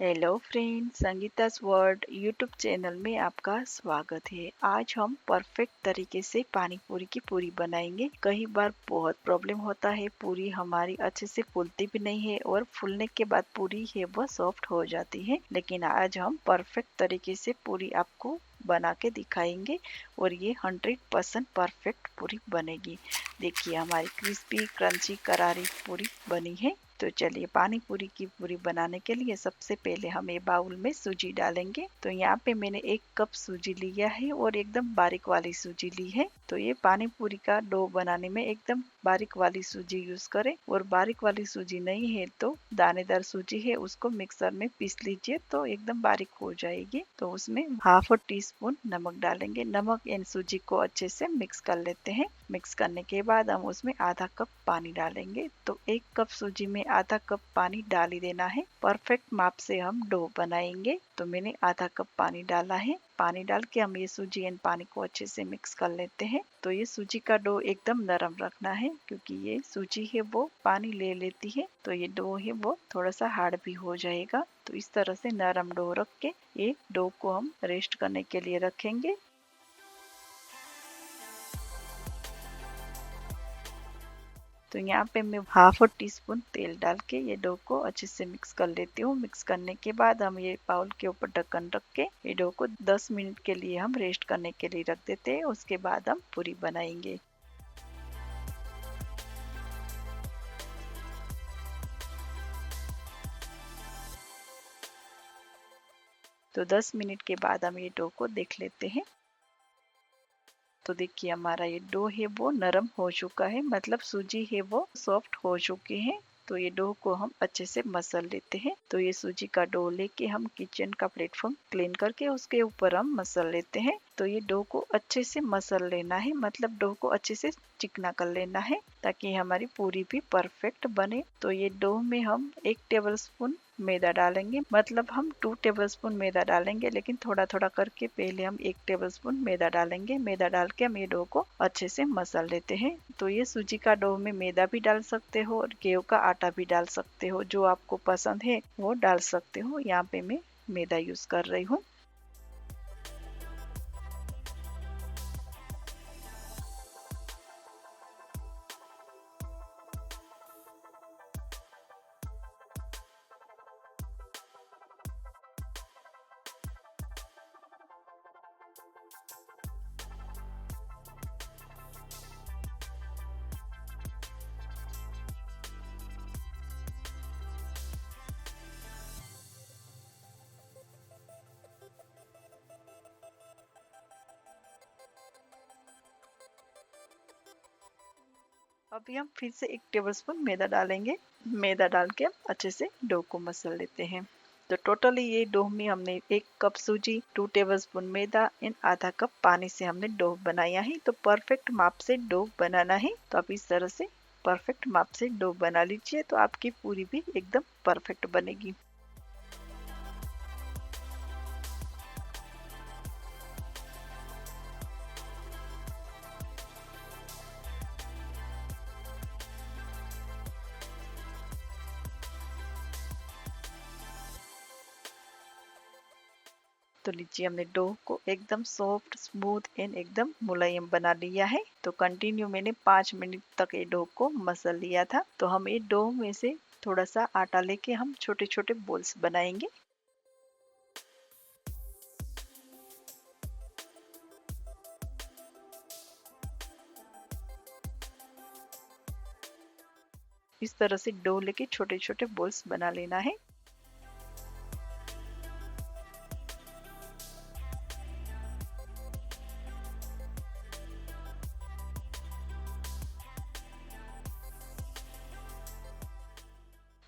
Hello friends, Sangeeta's world YouTube channel में आपका स्वागत है। आज हम परफेक्ट तरीके से पानी पूरी की पूरी बनाएंगे। कई बार बहुत प्रॉब्लम होता है, पूरी हमारी अच्छे से फूलती भी नहीं है और फूलने के बाद पूरी है वो सॉफ्ट हो जाती है। लेकिन आज हम परफेक्ट तरीके से पूरी आपको बना के दिखाएंगे और ये 100% परफेक्ट पूरी बनेगी। देखिए हमारी क्रिस्पी क्रंची करारी पूरी बनी है। तो चलिए पानी पूरी की पूरी बनाने के लिए सबसे पहले हम ये बाउल में सूजी डालेंगे। तो यहाँ पे मैंने 1 कप सूजी लिया है और एकदम बारीक वाली सूजी ली है। तो ये पानी पूरी का डो बनाने में एकदम बारीक वाली सूजी यूज करें, और बारीक वाली सूजी नहीं है तो दानेदार सूजी है उसको मिक्सर में पीस लीजिए तो एकदम बारीक हो जाएगी। तो उसमें हाफ टी स्पून नमक डालेंगे। नमक एंड सूजी को अच्छे से मिक्स कर लेते हैं। मिक्स करने के बाद हम उसमें आधा कप पानी डालेंगे। तो 1 कप सूजी में आधा कप पानी डाल ही देना है। परफेक्ट माप से हम डो बनाएंगे। तो मैंने आधा कप पानी डाला है। पानी डाल के हम ये सूजी एंड पानी को अच्छे से मिक्स कर लेते हैं। तो ये सूजी का डो एकदम नरम रखना है, क्योंकि ये सूजी है वो पानी ले लेती है तो ये डो है वो थोड़ा सा हार्ड भी हो जाएगा। तो इस तरह से नरम डो रख के ये डो को हम रेस्ट करने के लिए रखेंगे। तो यहाँ पे मैं हाफ टी स्पून तेल डाल के ये डो को अच्छे से मिक्स कर लेती हूँ। मिक्स करने के बाद हम ये बाउल के ऊपर ढक्कन रख के ये डो को 10 मिनट के लिए हम रेस्ट करने के लिए रख देते हैं। उसके बाद हम पूरी बनाएंगे। तो 10 मिनट के बाद हम ये डो को देख लेते हैं। तो देखिए हमारा ये डो है वो नरम हो चुका है, मतलब सूजी है वो सॉफ्ट हो चुकी है। तो ये डो को हम अच्छे से मसल लेते हैं। तो ये सूजी का डो लेके हम किचन का प्लेटफॉर्म क्लीन करके उसके ऊपर हम मसल लेते हैं। तो ये डो को अच्छे से मसल लेना है, मतलब डो को अच्छे से चिकना कर लेना है ताकि हमारी पूरी भी परफेक्ट बने। तो ये डो में हम 1 टेबलस्पून मैदा डालेंगे, मतलब हम 2 टेबलस्पून मैदा डालेंगे, लेकिन थोड़ा थोड़ा करके पहले हम 1 टेबलस्पून मैदा डालेंगे। मैदा डाल के हम ये डो को अच्छे से मसल लेते हैं। तो ये सूजी का डो में मैदा भी डाल सकते हो और गेहूं का आटा भी डाल सकते हो, जो आपको पसंद है वो डाल सकते हो। यहाँ पे मैं मैदा यूज कर रही हूँ। अभी हम फिर से 1 टेबलस्पून मैदा डालेंगे। मैदा डाल के अच्छे से डो को मसल लेते हैं। तो टोटली ये डो में हमने 1 कप सूजी, 2 टेबलस्पून मैदा एंड आधा कप पानी से हमने डो बनाया है। तो परफेक्ट माप से डो बनाना है। तो आप इस तरह से परफेक्ट माप से डो बना लीजिए तो आपकी पूरी भी एकदम परफेक्ट बनेगी। तो लीजिए हमने डो को एकदम सॉफ्ट, स्मूथ एंड एकदम मुलायम बना लिया है। तो कंटिन्यू मैंने 5 मिनट तक ये डो को मसल लिया था। तो हम ये डो में से थोड़ा सा आटा लेके हम छोटे छोटे बॉल्स बनाएंगे। इस तरह से डो लेके छोटे छोटे बॉल्स बना लेना है।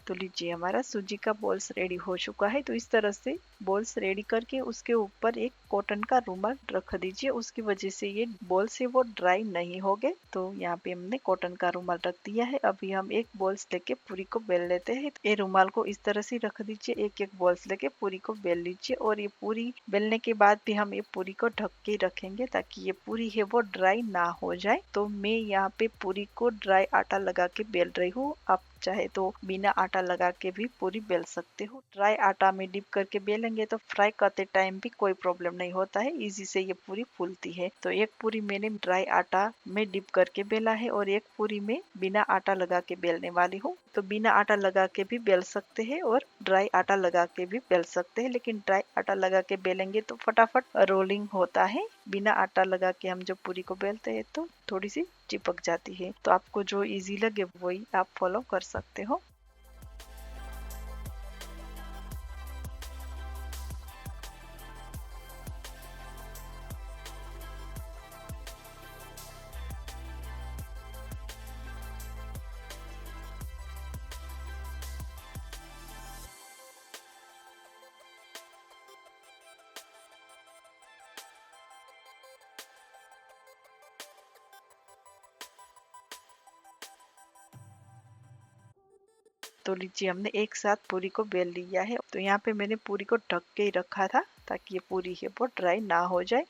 तो लीजिए हमारा सूजी का बॉल्स रेडी हो चुका है। तो इस तरह से बॉल्स रेडी करके उसके ऊपर एक कॉटन का रुमाल रख दीजिए। उसकी वजह से ये बॉल्स है वो ड्राई नहीं हो गए। तो यहाँ पे हमने कॉटन का रुमाल रख दिया है। अभी हम एक बॉल्स लेके पूरी को बेल लेते हैं। ये रुमाल को इस तरह से रख दीजिए, एक एक बॉल्स लेके पूरी को बेल लीजिए। और ये पूरी बेलने के बाद भी हम ये पूरी को ढक के रखेंगे ताकि ये पूरी है वो ड्राई ना हो जाए। तो मैं यहाँ पे पूरी को ड्राई आटा लगा के बेल रही हूँ। आप चाहे तो बिना आटा लगा के भी पूरी बेल सकते हो। ड्राई आटा में डिप करके बेलेंगे तो फ्राई करते टाइम भी कोई प्रॉब्लम नहीं होता है, इजी से ये पूरी फूलती है। तो एक पूरी मैंने ड्राई आटा में डिप करके बेला है और एक पूरी में बिना आटा लगा के बेलने वाली हूँ। तो बिना आटा लगा के भी बेल सकते हैं और ड्राई आटा लगा के भी बेल सकते हैं, लेकिन ड्राई आटा लगा के बेलेंगे तो फटाफट रोलिंग होता है। बिना आटा लगा के हम जब पूरी को बेलते हैं तो थोड़ी सी चिपक जाती है। तो आपको जो इजी लगे वही आप फॉलो कर सकते हो। तो लीजिए हमने एक साथ पूरी को बेल लिया है। तो यहाँ पे मैंने पूरी को ढक के ही रखा था ताकि ये पूरी है वो ड्राई ना हो जाए।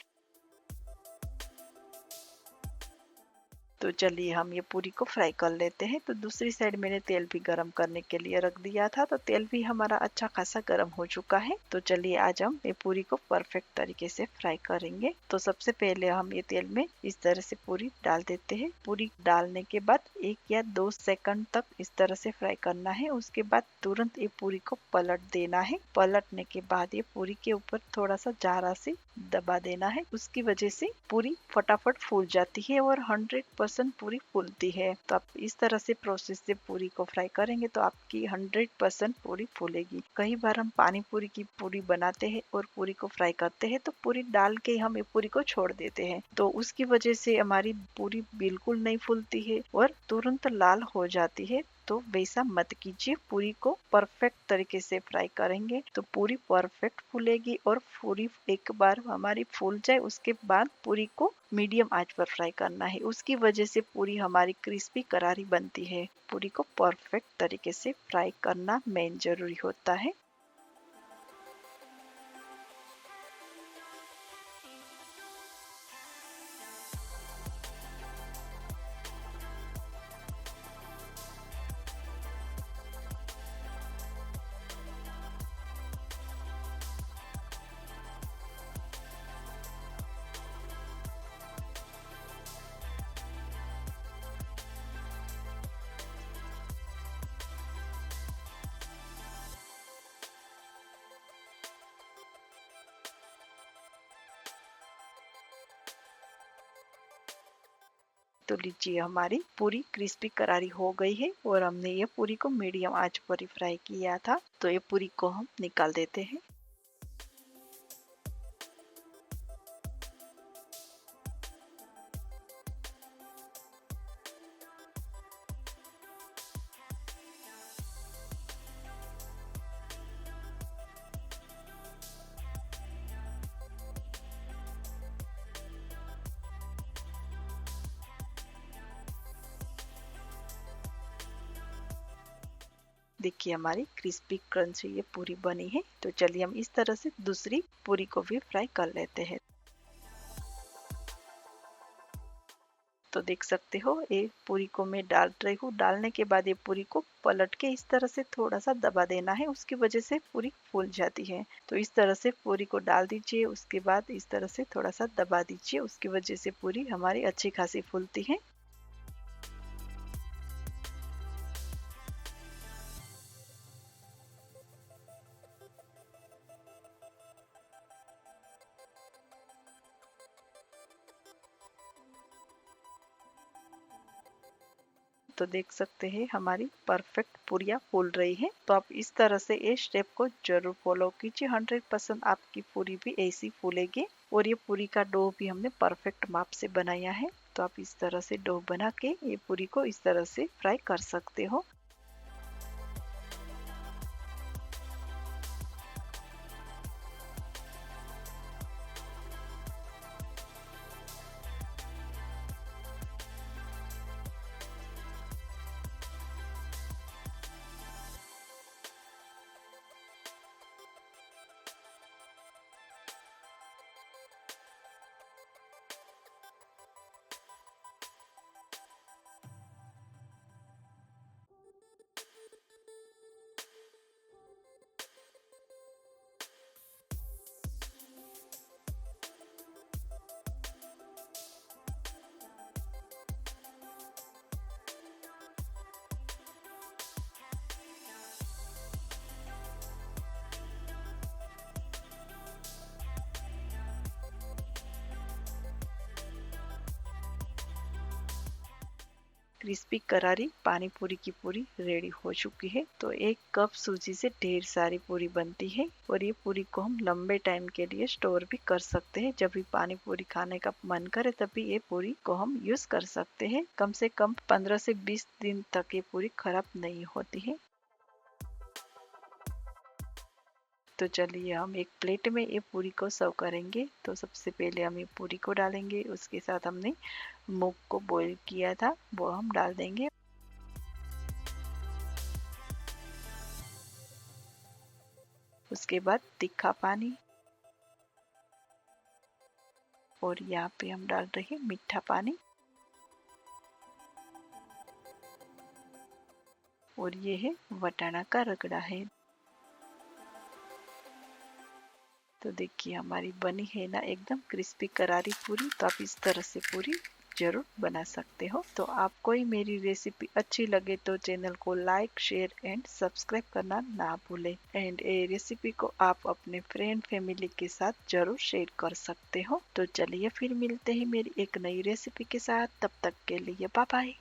तो चलिए हम ये पूरी को फ्राई कर लेते हैं। तो दूसरी साइड मैंने तेल भी गरम करने के लिए रख दिया था, तो तेल भी हमारा अच्छा खासा गरम हो चुका है। तो चलिए आज हम ये पूरी को परफेक्ट तरीके से फ्राई करेंगे। तो सबसे पहले हम ये तेल में इस तरह से पूरी डाल देते हैं। पूरी डालने के बाद 1 या 2 सेकंड तक इस तरह से फ्राई करना है। उसके बाद तुरंत ये पूरी को पलट देना है। पलटने के बाद ये पूरी के ऊपर थोड़ा सा जारा से दबा देना है। उसकी वजह से पूरी फटाफट फूल जाती है और 100% पूरी फूलती है। तो आप इस तरह से प्रोसेस से पूरी को फ्राई करेंगे तो आपकी 100% पूरी फूलेगी। कई बार हम पानी पूरी की पूरी बनाते हैं और पूरी को फ्राई करते हैं तो पूरी डाल के हम ये पूरी को छोड़ देते हैं, तो उसकी वजह से हमारी पूरी बिल्कुल नहीं फूलती है और तुरंत लाल हो जाती है। तो वैसा मत कीजिए, पूरी को परफेक्ट तरीके से फ्राई करेंगे तो पूरी परफेक्ट फूलेगी। और पूरी एक बार हमारी फूल जाए उसके बाद पूरी को मीडियम आंच पर फ्राई करना है। उसकी वजह से पूरी हमारी क्रिस्पी करारी बनती है। पूरी को परफेक्ट तरीके से फ्राई करना मेन जरूरी होता है। तो लीजिए हमारी पूरी क्रिस्पी करारी हो गई है और हमने ये पूरी को मीडियम आंच पर ही फ्राई किया था। तो ये पूरी को हम निकाल देते हैं। देखिए हमारी क्रिस्पी क्रंची ये पूरी बनी है। तो चलिए हम इस तरह से दूसरी पूरी को भी फ्राई कर लेते हैं। तो देख सकते हो ये पूरी को मैं डाल रही हूँ। डालने के बाद ये पूरी को पलट के इस तरह से थोड़ा सा दबा देना है, उसकी वजह से पूरी फूल जाती है। तो इस तरह से पूरी को डाल दीजिए, उसके बाद इस तरह से थोड़ा सा दबा दीजिए, उसकी वजह से पूरी हमारी अच्छी खासी फूलती है। तो देख सकते हैं हमारी परफेक्ट पूरियाँ फूल रही है। तो आप इस तरह से ये स्टेप को जरूर फॉलो कीजिए, 100% आपकी पूरी भी ऐसी फूलेगी। और ये पूरी का डो भी हमने परफेक्ट माप से बनाया है। तो आप इस तरह से डो बना के ये पूरी को इस तरह से फ्राई कर सकते हो। क्रिस्पी करारी पानी पूरी की पूरी रेडी हो चुकी है। तो 1 कप सूजी से ढेर सारी पूरी बनती है और ये पूरी को हम लंबे टाइम के लिए स्टोर भी कर सकते हैं। जब भी पानी पूरी खाने का मन करे तभी ये पूरी को हम यूज कर सकते हैं। कम से कम 15 से 20 दिन तक ये पूरी खराब नहीं होती है। तो चलिए हम एक प्लेट में ये पूरी को सर्व करेंगे। तो सबसे पहले हम ये पूरी को डालेंगे, उसके साथ हमने मूंग को बॉईल किया था वो हम डाल देंगे। उसके बाद तीखा पानी और यहाँ पे हम डाल रहे हैं मीठा पानी और ये है वटाना का रगड़ा है। तो देखिए हमारी बनी है ना एकदम क्रिस्पी करारी पूरी। तो आप इस तरह से पूरी जरूर बना सकते हो। तो आपको ही मेरी रेसिपी अच्छी लगे तो चैनल को लाइक शेयर एंड सब्सक्राइब करना ना भूले। एंड ये रेसिपी को आप अपने फ्रेंड फैमिली के साथ जरूर शेयर कर सकते हो। तो चलिए फिर मिलते हैं मेरी एक नई रेसिपी के साथ। तब तक के लिए बाय बाय।